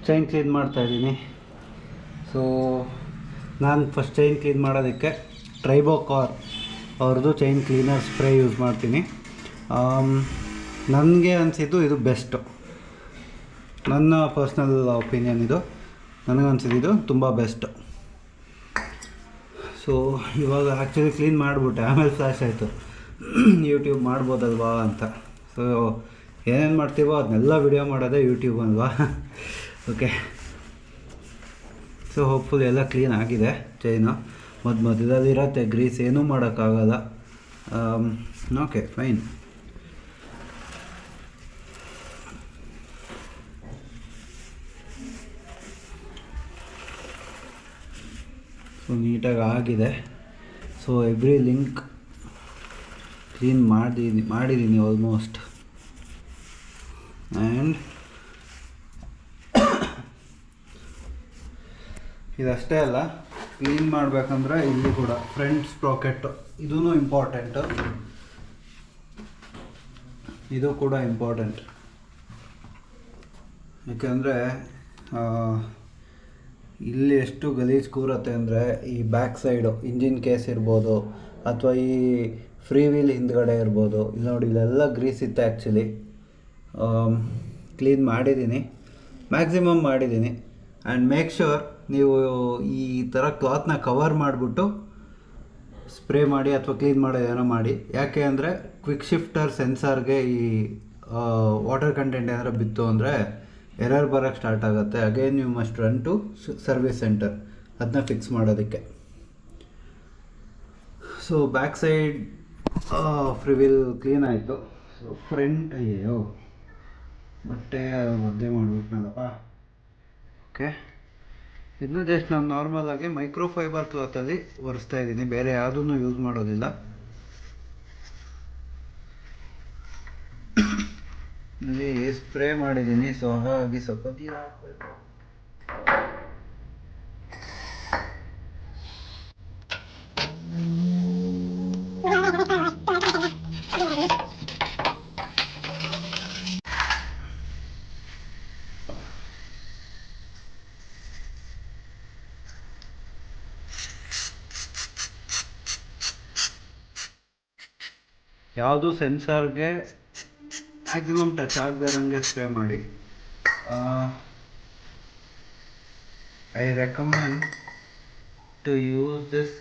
Chain clean ಮಾಡ್ತಾಯಿದ್ದೀನಿ. So ನಾನು first chain clean ಮಾಡೋದಕ್ಕೆ ಟ್ರೈಬೋಕಾರ್ ಅವ್ರದ್ದು ಚೈನ್ ಕ್ಲೀನರ್ ಸ್ಪ್ರೇ ಯೂಸ್ ಮಾಡ್ತೀನಿ. ನನಗೆ ಅನಿಸಿದ್ದು ಇದು ಬೆಸ್ಟು, ನನ್ನ ಪರ್ಸ್ನಲ್ ಒಪಿನಿಯನ್ ಇದು. ನನಗನ್ಸಿದ್ದು ತುಂಬ ಬೆಸ್ಟು. ಸೊ ಇವಾಗ ಆ್ಯಕ್ಚುಲಿ ಕ್ಲೀನ್ ಮಾಡಿಬಿಟ್ಟೆ, ಆಮೇಲೆ ಫ್ಲ್ಯಾಶ್ ಆಯಿತು ಯೂಟ್ಯೂಬ್ ಮಾಡ್ಬೋದಲ್ವಾ ಅಂತ. ಸೊ ಏನೇನು ಮಾಡ್ತೀವೋ ಅದನ್ನೆಲ್ಲ ವಿಡಿಯೋ ಮಾಡೋದೇ ಯೂಟ್ಯೂಬ್ ಅಲ್ವಾ. ಓಕೆ, ಸೊ ಹೋಪ್ಫುಲ್ ಎಲ್ಲ ಕ್ಲೀನ್ ಆಗಿದೆ ಚೈನು. ಮಧ್ಯದಲ್ಲಿರತ್ತೆ ಗ್ರೀಸ್, ಏನೂ ಮಾಡೋಕ್ಕಾಗಲ್ಲ. Okay fine. ಸೊ ನೀಟಾಗಿ ಆಗಿದೆ. ಸೊ ಎವ್ರಿ ಲಿಂಕ್ ಕ್ಲೀನ್ ಮಾಡಿದ್ದೀನಿ ಆಲ್ಮೋಸ್ಟ್. ಆ್ಯಂಡ್ ಇದಷ್ಟೇ ಅಲ್ಲ, ಕ್ಲೀನ್ ಮಾಡಬೇಕಂದ್ರೆ ಇಲ್ಲಿ ಕೂಡ ಫ್ರಂಟ್ ಸ್ಪ್ರಾಕೆಟ್ ಇದೂ ಇಂಪಾರ್ಟೆಂಟು. ಇದು ಕೂಡ ಇಂಪಾರ್ಟೆಂಟ್, ಯಾಕೆಂದರೆ ಇಲ್ಲಿ ಎಷ್ಟು ಗಲೀಜು ಕೂರತ್ತೆ ಅಂದರೆ ಈ ಬ್ಯಾಕ್ ಸೈಡು ಇಂಜಿನ್ ಕೇಸ್ ಇರ್ಬೋದು, ಅಥವಾ ಈ ಫ್ರೀ ವೀಲ್ ಹಿಂದ್ಗಡೆ ಇರ್ಬೋದು. ಇಲ್ಲಿ ನೋಡಿ, ಇಲ್ಲೆಲ್ಲ ಗ್ರೀಸ್ ಇತ್ತು. ಆ್ಯಕ್ಚುಲಿ ಕ್ಲೀನ್ ಮಾಡಿದ್ದೀನಿ, ಮ್ಯಾಕ್ಸಿಮಮ್ ಮಾಡಿದ್ದೀನಿ. ಆ್ಯಂಡ್ ಮೇಕ್ ಶ್ಯೂರ್ ನೀವು ಈ ಥರ ಕ್ಲಾತ್ನ ಕವರ್ ಮಾಡಿಬಿಟ್ಟು ಸ್ಪ್ರೇ ಮಾಡಿ ಅಥವಾ ಕ್ಲೀನ್ ಮಾಡೋದು ಏನೋ ಮಾಡಿ. ಯಾಕೆ ಅಂದರೆ ಕ್ವಿಕ್ ಶಿಫ್ಟರ್ ಸೆನ್ಸಾರ್ಗೆ ಈ ವಾಟರ್ ಕಂಟೆಂಟ್ ಏನಾರು ಬಿತ್ತು ಅಂದರೆ ಎರರ್ ಬರೋಕ್ಕೆ ಸ್ಟಾರ್ಟ್ ಆಗುತ್ತೆ. Again you must run to service centre ಅದನ್ನ ಫಿಕ್ಸ್ ಮಾಡೋದಕ್ಕೆ. So back side freewheel clean ಆಯಿತು. ಸೊ ಫ್ರಂಟ್ ಅಯ್ಯೋ ಬಟ್ಟೆ ಒದ್ದೆ ಮಾಡಿಬಿಟ್ನಲ್ಲಪ್ಪ. ಓಕೆ, ಇದನ್ನು ಜಸ್ಟ್ ನಾನು ನಾರ್ಮಲಾಗಿ ಮೈಕ್ರೋಫೈಬರ್ ಕ್ಲಾತಲ್ಲಿ ಒರೆಸ್ತಾ ಇದ್ದೀನಿ, ಬೇರೆ ಯಾವುದೂ ಯೂಸ್ ಮಾಡೋದಿಲ್ಲ. ಇಲ್ಲಿ ಸ್ಪ್ರೇ ಮಾಡಿದ್ದೀನಿ, ಸೊ ಹಾಗಾಗಿ ಸ್ವಲ್ಪ ನೀರು ಹಾಕಬೇಕು. ಯಾವುದು ಸೆನ್ಸಾರ್ಗೆ ಮ್ಯಾಕ್ಸಿಮಮ್ ಟಚ್ ಆಗದಂಗೆ ಸ್ಪ್ರೇ ಮಾಡಿ. I recommend to use this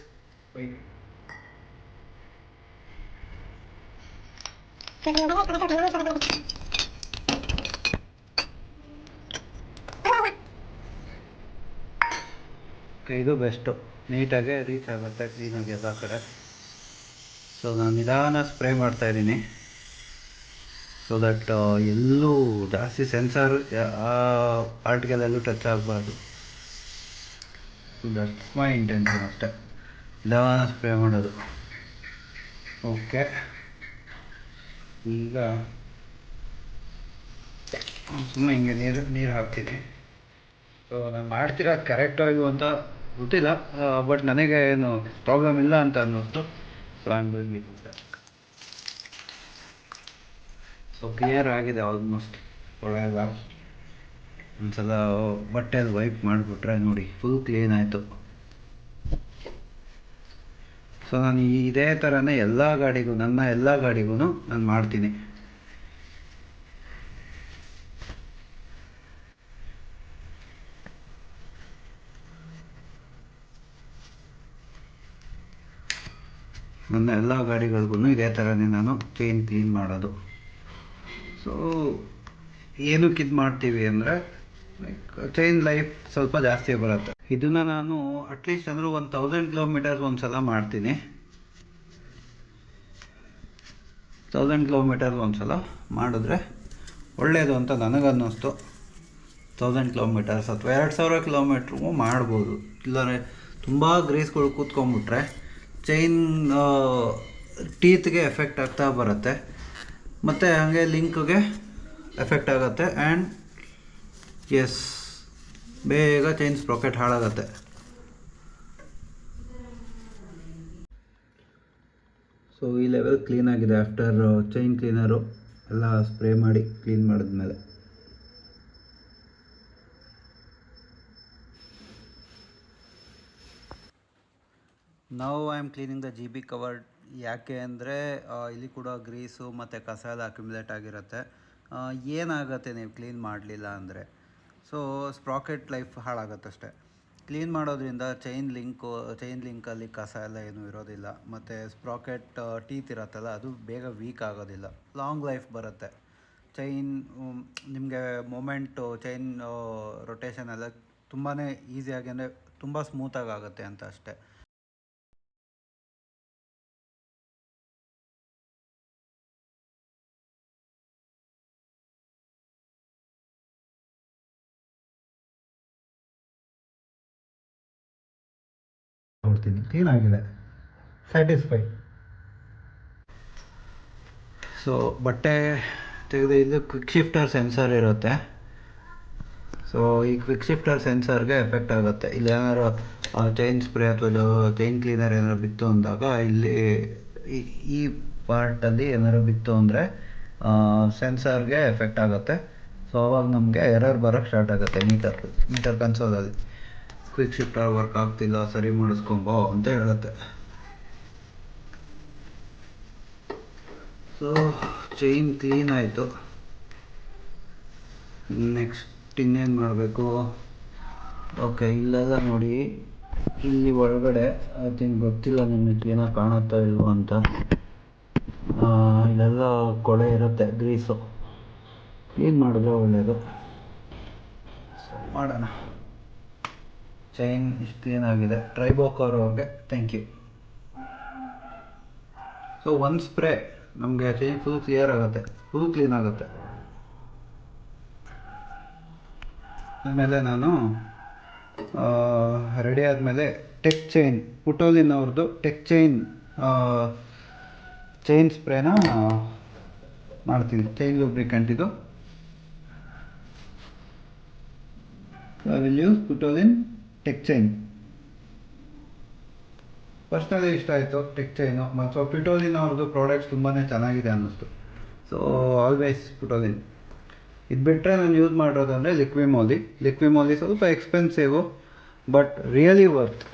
ಇದು ಬೆಸ್ಟು, ನೀಟಾಗೆ ರೀಚ್ ಆಗುತ್ತೆ ಕ್ಲೀನಾಗಿ ಎಲ್ಲ ಕಡೆ. ಸೊ ನಾನು ನಿಧಾನ ಸ್ಪ್ರೇ ಮಾಡ್ತಾಯಿದ್ದೀನಿ, ಸೊ ದಟ್ ಎಲ್ಲೂ ಜಾಸ್ತಿ ಸೆನ್ಸಾರ್ ಆ ಪಾರ್ಟ್ಗೆಲ್ಲೆಲ್ಲೂ ಟಚ್ ಆಗಬಾರ್ದು. ದಟ್ಸ್ ಮೈ ಇಂಟೆನ್ಷನ್ ಅಷ್ಟೇ, ನಿಧಾನ ಸ್ಪ್ರೇ ಮಾಡೋದು. ಓಕೆ, ಈಗ ಸುಮ್ಮನೆ ಹಿಂಗೆ ನೀರು ಹಾಕ್ತೀನಿ. ಸೊ ನಾನು ಮಾಡ್ತಿರೋದು ಕರೆಕ್ಟಾಗಿ ಅಂತ ಗೊತ್ತಿಲ್ಲ, ಬಟ್ ನನಗೆ ಏನು ಪ್ರಾಬ್ಲಮ್ ಇಲ್ಲ ಅಂತ ಅನ್ನಿಸ್ತು. So I am doing it. So clear ಆಗಿದೆ ಆಲ್ಮೋಸ್ಟ್. ಒಳ್ಳೆಯಲ್ಲ, ಒಂದ್ಸಲ ಬಟ್ಟೆಯಲ್ಲಿ ವೈಪ್ ಮಾಡಿಬಿಟ್ರೆ ನೋಡಿ ಫುಲ್ ಕ್ಲೀನ್ ಆಯಿತು. ಸೊ ನಾನು ಇದೇ ಥರನೇ ನನ್ನ ಎಲ್ಲ ಗಾಡಿಗೂ ನಾನು ಮಾಡ್ತೀನಿ. ನನ್ನ ಎಲ್ಲ ಗಾಡಿಗಳಿಗೂ ಇದೇ ಥರನೇ ನಾನು ಚೈನ್ ಕ್ಲೀನ್ ಮಾಡೋದು. ಸೊ ಏನಕ್ಕೆ ಇದು ಮಾಡ್ತೀವಿ ಅಂದರೆ ಚೈನ್ ಲೈಫ್ ಸ್ವಲ್ಪ ಜಾಸ್ತಿ ಬರುತ್ತೆ. ಇದನ್ನು ನಾನು ಅಟ್ಲೀಸ್ಟ್ ಅಂದರೂ 1000 ಕಿಲೋಮೀಟರ್ಸ್ ಒಂದು ಸಲ ಮಾಡ್ತೀನಿ. 1000 ಕಿಲೋಮೀಟರ್ಸ್ ಒಂದು ಸಲ ಮಾಡಿದ್ರೆ ಒಳ್ಳೆಯದು ಅಂತ ನನಗನ್ನಿಸ್ತು. 1000 ಕಿಲೋಮೀಟರ್ಸ್ ಅಥವಾ 2000 ಕಿಲೋಮೀಟ್ರಿಗೂ ಮಾಡ್ಬೋದು. ಇಲ್ಲಾಂದರೆ ತುಂಬ ಗ್ರೀಸ್ಗಳು ಕೂತ್ಕೊಂಡ್ಬಿಟ್ರೆ ಚೈನ್ ಟೀತ್ಗೆ ಎಫೆಕ್ಟ್ ಆಗ್ತಾ ಬರುತ್ತೆ, ಮತ್ತು ಹಾಗೆ ಲಿಂಕ್ಗೆ ಎಫೆಕ್ಟ್ ಆಗುತ್ತೆ. ಆ್ಯಂಡ್ ಎಸ್, ಬೇಗ ಚೈನ್ ಸ್ಪ್ರಾಕೆಟ್ ಹಾಳಾಗತ್ತೆ. ಸೊ ಈ ಲೆವೆಲ್ ಕ್ಲೀನಾಗಿದೆ ಆಫ್ಟರ್ ಚೈನ್ ಕ್ಲೀನರು ಎಲ್ಲ ಸ್ಪ್ರೇ ಮಾಡಿ ಕ್ಲೀನ್ ಮಾಡಿದ್ಮೇಲೆ. Now I am cleaning the G B cover. ಯಾಕೆ ಅಂದರೆ ಇಲ್ಲಿ ಕೂಡ ಗ್ರೀಸು ಮತ್ತು ಕಸ ಎಲ್ಲ ಅಕ್ಯುಮುಲೇಟ್ ಆಗಿರುತ್ತೆ. ಏನಾಗುತ್ತೆ ನೀವು ಕ್ಲೀನ್ ಮಾಡಲಿಲ್ಲ ಅಂದರೆ, ಸೊ ಸ್ಪ್ರಾಕೆಟ್ ಲೈಫ್ ಹಾಳಾಗುತ್ತಷ್ಟೆ. ಕ್ಲೀನ್ ಮಾಡೋದ್ರಿಂದ ಚೈನ್ ಲಿಂಕಲ್ಲಿ ಕಸ ಎಲ್ಲ ಏನೂ ಇರೋದಿಲ್ಲ, ಮತ್ತು ಸ್ಪ್ರಾಕೆಟ್ ಟೀತ್ ಇರುತ್ತಲ್ಲ ಅದು ಬೇಗ ವೀಕ್ ಆಗೋದಿಲ್ಲ, ಲಾಂಗ್ ಲೈಫ್ ಬರುತ್ತೆ. ಚೈನ್ ನಿಮಗೆ ಮೊಮೆಂಟು ಚೈನ್ ರೊಟೇಷನ್ ಎಲ್ಲ ತುಂಬಾ ಈಸಿಯಾಗಿ ಅಂದರೆ ತುಂಬ ಸ್ಮೂತಾಗಿ ಆಗುತ್ತೆ ಅಂತ ಅಷ್ಟೆ. ನೋಡ್ತೀನಿ ಕ್ಲೀನ್ ಆಗಿದೆ, ಸ್ಯಾಟಿಸ್ಫೈ. ಸೊ ಬಟ್ಟೆ ತೆಗೆದು ಇದು ಕ್ವಿಕ್ ಶಿಫ್ಟರ್ ಸೆನ್ಸರ್ ಇರುತ್ತೆ. ಸೊ ಈ ಕ್ವಿಕ್ ಶಿಫ್ಟರ್ ಸೆನ್ಸರ್ಗೆ ಎಫೆಕ್ಟ್ ಆಗುತ್ತೆ. ಇಲ್ಲಿ ಏನಾದ್ರು ಚೈನ್ ಸ್ಪ್ರೇ ಅಥವಾ ಚೈನ್ ಕ್ಲೀನರ್ ಏನಾದ್ರು ಬಿತ್ತು ಅಂದಾಗ ಇಲ್ಲಿ ಈ ಪಾರ್ಟಲ್ಲಿ ಏನಾದ್ರು ಬಿತ್ತು ಅಂದರೆ ಸೆನ್ಸರ್ಗೆ ಎಫೆಕ್ಟ್ ಆಗುತ್ತೆ. ಸೊ ಅವಾಗ ನಮಗೆ ಎರರ್ ಬರೋಕ್ಕೆ ಸ್ಟಾರ್ಟ್ ಆಗುತ್ತೆ ಮೀಟರ್ ಕನ್ಸೋಲಲ್ಲಿ. ಕ್ವಿಕ್ ಶಿಫ್ಟರ್ ವರ್ಕ್ ಆಗ್ತಿಲ್ಲ, ಸರಿ ಮಾಡಿಸ್ಕೊಂಬೋ ಅಂತ ಹೇಳುತ್ತೆ. ಸೊ ಚೈನ್ ಕ್ಲೀನ್ ಆಯಿತು. ನೆಕ್ಸ್ಟ್ ಇನ್ನೇನು ಮಾಡಬೇಕು? ಓಕೆ, ಇಲ್ಲೆಲ್ಲ ನೋಡಿ, ಇಲ್ಲಿ ಒಳಗಡೆ ಐ ಥಿಂಕ್ ಗೊತ್ತಿಲ್ಲ ನಿಮಗೆ ಏನೋ ಕಾಣುತ್ತಾ ಇಲ್ವೋ ಅಂತ, ಇಲ್ಲೆಲ್ಲ ಕೊಳೆ ಇರುತ್ತೆ, ಗ್ರೀಸು. ಕ್ಲೀನ್ ಮಾಡಿದ್ರೆ ಒಳ್ಳೆಯದು. ಸೊ ಮಾಡೋಣ. ಚೈನ್ ಇಷ್ಟು ಕ್ಲೀನ್ ಆಗಿದೆ. ಟ್ರೈಬೋಕರ್ ಅವ್ರಿಗೆ ಥ್ಯಾಂಕ್ ಯು. ಸೊ ಒಂದು ಸ್ಪ್ರೇ ನಮಗೆ ಚೈನ್ ಫುಲ್ ಕ್ಲಿಯರ್ ಆಗುತ್ತೆ, ಫುಲ್ ಕ್ಲೀನ್ ಆಗುತ್ತೆ. ಆಮೇಲೆ ನಾನು ರೆಡಿ ಆದಮೇಲೆ ಟೆಕ್ ಚೈನ್, ಪುಟೋಲಿನ್ ಅವ್ರದ್ದು ಟೆಕ್ ಚೈನ್ ಸ್ಪ್ರೇನ ಮಾಡ್ತೀನಿ. ಚೈನ್ ಲೂಬ್ರಿಕೆಂಟ್ ಇದು. I will use Putoline tech chain. Personally ಇಷ್ಟ ಆಯಿತು ಟೆಕ್ ಚೈನು, ಮತ್ತು ಪುಟೋಲಿನ್ ಅವ್ರದ್ದು ಪ್ರಾಡಕ್ಟ್ಸ್ ತುಂಬಾ ಚೆನ್ನಾಗಿದೆ ಅನ್ನಿಸ್ತು. So always Putoline. ಇದು ಬಿಟ್ಟರೆ ನಾನು ಯೂಸ್ ಮಾಡೋದಂದರೆ ಲಿಕ್ವಿಮೋಲಿ ಸ್ವಲ್ಪ ಎಕ್ಸ್ಪೆನ್ಸಿವು, ಬಟ್ ರಿಯಲಿ ವರ್ತ್.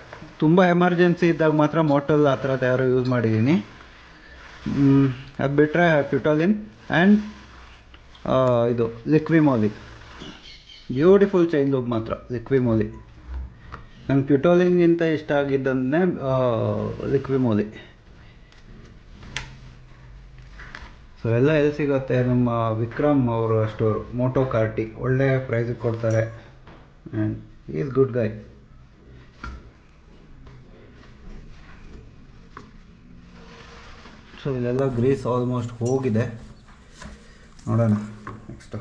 ತುಂಬ ಎಮರ್ಜೆನ್ಸಿ ಇದ್ದಾಗ ಮಾತ್ರ ಮೋಟಲ್ ಆ ಥರದ್ದು ಯಾರು ಯೂಸ್ ಮಾಡಿದ್ದೀನಿ. ಅದು ಬಿಟ್ಟರೆ ಪ್ಯುಟೋಲಿನ್ ಆ್ಯಂಡ್ ಇದು ಲಿಕ್ವಿಮೋಲಿ. ಬ್ಯೂಟಿಫುಲ್ ಚೈನ್ ಲೂಬ್ ಮಾತ್ರ ಲಿಕ್ವಿಮೋಲಿ. ನಂಗೆ ಪ್ಯುಟೋಲಿನ್ಗಿಂತ ಇಷ್ಟ ಆಗಿದ್ದಂದರೆ ಲಿಕ್ವಿಮೋಲಿ. ಸೊ ಎಲ್ಲ ಎಲ್ಲಿ ಸಿಗುತ್ತೆ? ನಮ್ಮ ವಿಕ್ರಮ್ ಅವರು ಸ್ಟೋರು, ಮೋಟೋ ಕಾರ್ಟಿ. ಒಳ್ಳೆ ಪ್ರೈಸಿಗೆ ಕೊಡ್ತಾರೆ and is good Guy. So ಇಲ್ಲೆಲ್ಲ ಗ್ರೀಸ್ ಆಲ್ಮೋಸ್ಟ್ ಹೋಗಿದೆ. ನೋಡೋಣ ನೆಕ್ಸ್ಟು.